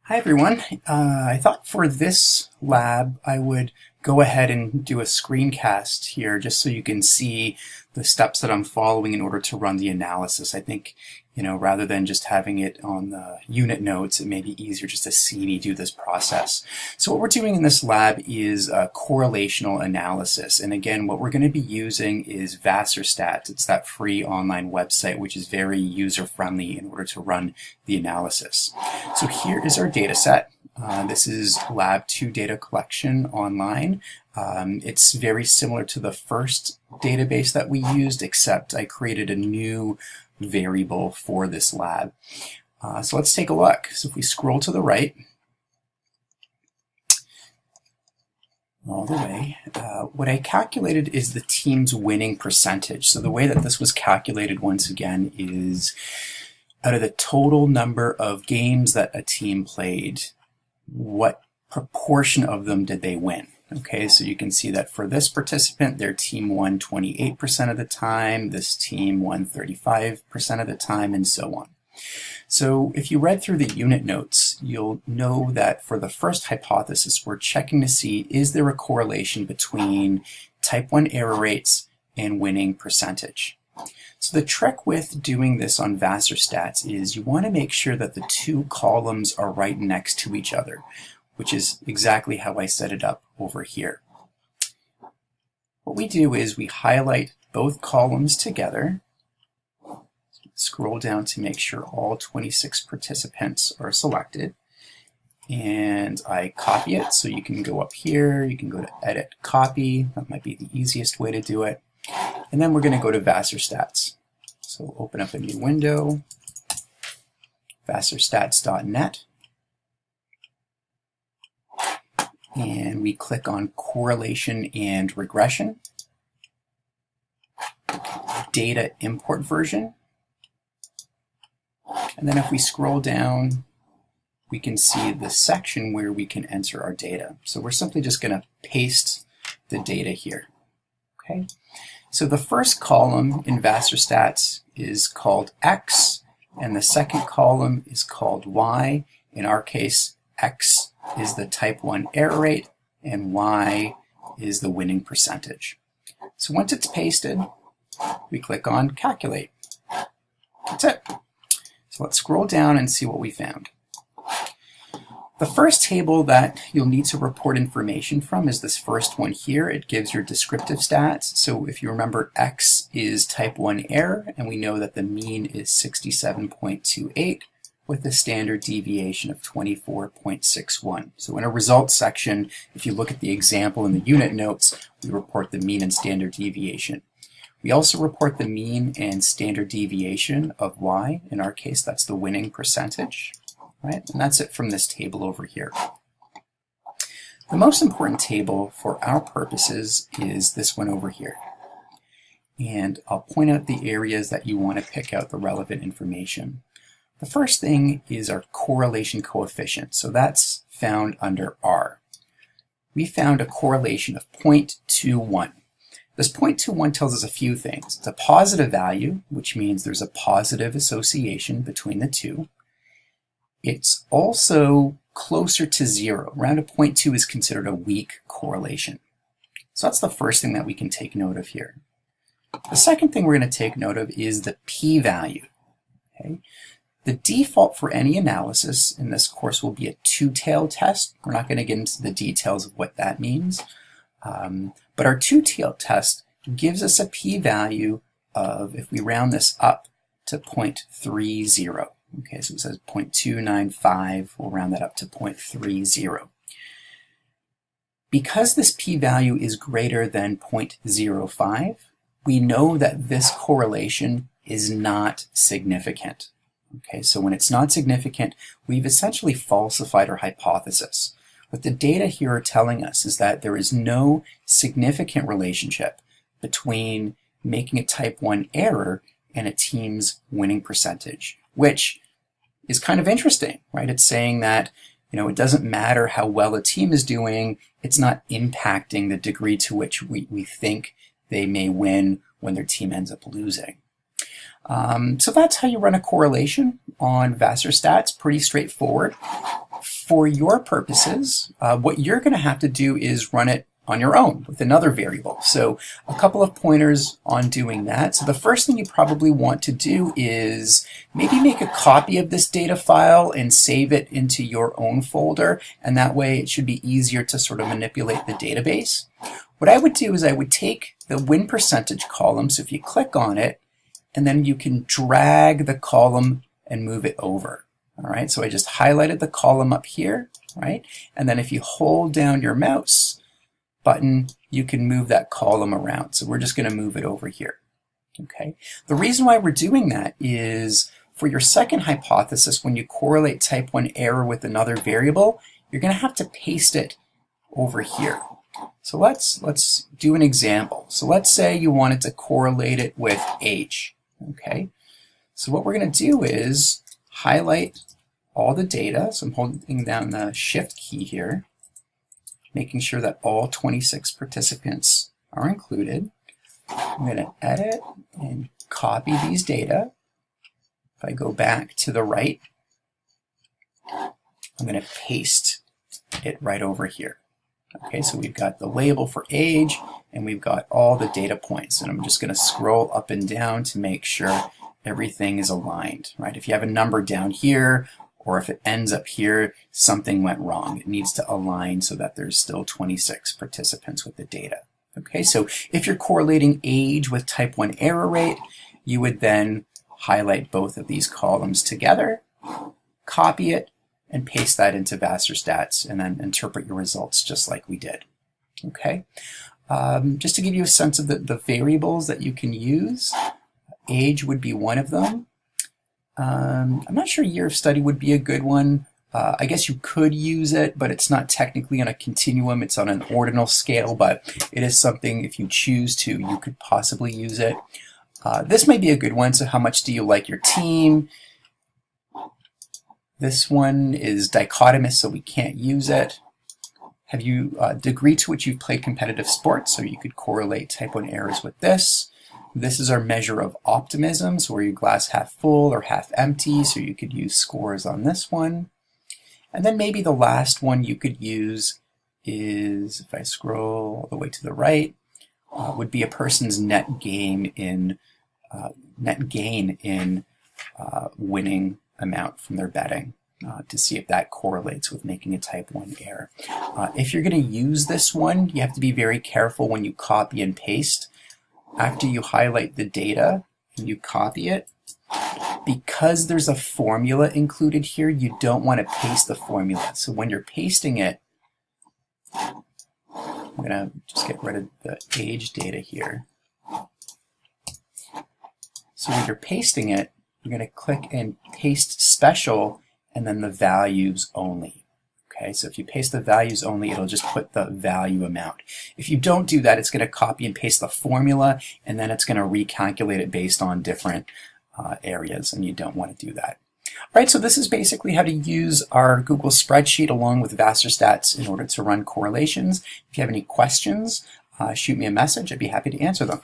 Hi everyone. I thought for this lab I would go ahead and do a screencast here just so you can see the steps that I'm following in order to run the analysis. I think, rather than just having it on the unit notes, it may be easier just to see me do this process. So what we're doing in this lab is correlational analysis. And again, what we're going to be using is Vassarstats. It's that free online website which is very user-friendly in order to run the analysis. So here is our data set. This is Lab 2 data collection online. It's very similar to the first database that we used, except I created a new variable for this lab. So let's take a look. So if we scroll to the right, all the way, what I calculated is the team's winning percentage. So the way that this was calculated, once again, is out of the total number of games that a team played, what proportion of them did they win? Okay, so you can see that for this participant, their team won 28% of the time, this team won 35% of the time, and so on. So if you read through the unit notes, you'll know that for the first hypothesis, we're checking to see, is there a correlation between type 1 error rates and winning percentage? So the trick with doing this on Vassarstats is you want to make sure that the two columns are right next to each other, which is exactly how I set it up over here. What we do is we highlight both columns together, scroll down to make sure all 26 participants are selected, and I copy it. So you can go up here, you can go to Edit, Copy. That might be the easiest way to do it. And then we're going to go to Vassarstats. So open up a new window, vassarstats.net, and we click on Correlation and Regression, Data Import Version, and then if we scroll down, we can see the section where we can enter our data. So we're simply just going to paste the data here. Okay. So the first column in Vassarstats is called X, and the second column is called Y. In our case, X is the type 1 error rate, and Y is the winning percentage. So once it's pasted, we click on Calculate. That's it. So let's scroll down and see what we found. The first table that you'll need to report information from is this first one here. It gives your descriptive stats. So if you remember, X is type 1 error, and we know that the mean is 67.28 with a standard deviation of 24.61. So in a results section, if you look at the example in the unit notes, we report the mean and standard deviation. We also report the mean and standard deviation of Y. In our case, that's the winning percentage. Right? And that's it from this table over here. The most important table for our purposes is this one over here. And I'll point out the areas that you want to pick out the relevant information. The first thing is our correlation coefficient. So that's found under R. We found a correlation of 0.21. This 0.21 tells us a few things. It's a positive value, which means there's a positive association between the two. It's also closer to 0. Around a 0.2 is considered a weak correlation. So that's the first thing that we can take note of here. The second thing we're going to take note of is the p-value. Okay? The default for any analysis in this course will be a two-tailed test. We're not going to get into the details of what that means. But our two-tailed test gives us a p-value of, if we round this up, to 0.30. Okay, so it says 0.295, we'll round that up to 0.30. Because this p-value is greater than 0.05, we know that this correlation is not significant. Okay, so when it's not significant, we've essentially falsified our hypothesis. What the data here are telling us is that there is no significant relationship between making a type 1 error and a team's winning percentage, which is kind of interesting, right? It's saying that, it doesn't matter how well a team is doing, it's not impacting the degree to which we think they may win when their team ends up losing. So that's how you run a correlation on Vassarstats. Pretty straightforward. For your purposes, what you're going to have to do is run it on your own with another variable. So a couple of pointers on doing that. So the first thing you probably want to do is maybe make a copy of this data file and save it into your own folder, and that way it should be easier to sort of manipulate the database. What I would do is I would take the win percentage column, so if you click on it, and then you can drag the column and move it over. All right, so I just highlighted the column up here, right? And then if you hold down your mouse button, you can move that column around. So we're just going to move it over here. Okay. The reason why we're doing that is for your second hypothesis, when you correlate type 1 error with another variable, you're going to have to paste it over here. So let's do an example. So let's say you wanted to correlate it with age. Okay. So what we're going to do is highlight all the data. So I'm holding down the Shift key here, making sure that all 26 participants are included. I'm going to edit and copy these data. If I go back to the right, I'm going to paste it right over here. Okay, so we've got the label for age, and we've got all the data points. And I'm just going to scroll up and down to make sure everything is aligned, right? If you have a number down here, or if it ends up here, something went wrong. It needs to align so that there's still 26 participants with the data. Okay, so if you're correlating age with type 1 error rate, you would then highlight both of these columns together, copy it, and paste that into Vassarstats, and then interpret your results just like we did. Okay, just to give you a sense of the variables that you can use, age would be one of them. I'm not sure year of study would be a good one. I guess you could use it, but it's not technically on a continuum. It's on an ordinal scale, but it is something, if you choose to, you could possibly use it. This might be a good one. So how much do you like your team? This one is dichotomous, so we can't use it. Have you degree to which you've played competitive sports? So you could correlate type 1 errors with this. This is our measure of optimism, so are you glass half full or half empty, so you could use scores on this one. And then maybe the last one you could use is, if I scroll all the way to the right, would be a person's net gain in winning amount from their betting, to see if that correlates with making a type 1 error. If you're going to use this one, you have to be very careful when you copy and paste. After you highlight the data and you copy it, because there's a formula included here, you don't want to paste the formula. So when you're pasting it, I'm going to just get rid of the age data here. So when you're pasting it, you're going to click and paste special and then the values only. Okay, so if you paste the values only, it'll just put the value amount. If you don't do that, it's going to copy and paste the formula, and then it's going to recalculate it based on different areas, and you don't want to do that. All right, so this is basically how to use our Google spreadsheet along with Vassarstats in order to run correlations. If you have any questions, shoot me a message. I'd be happy to answer them.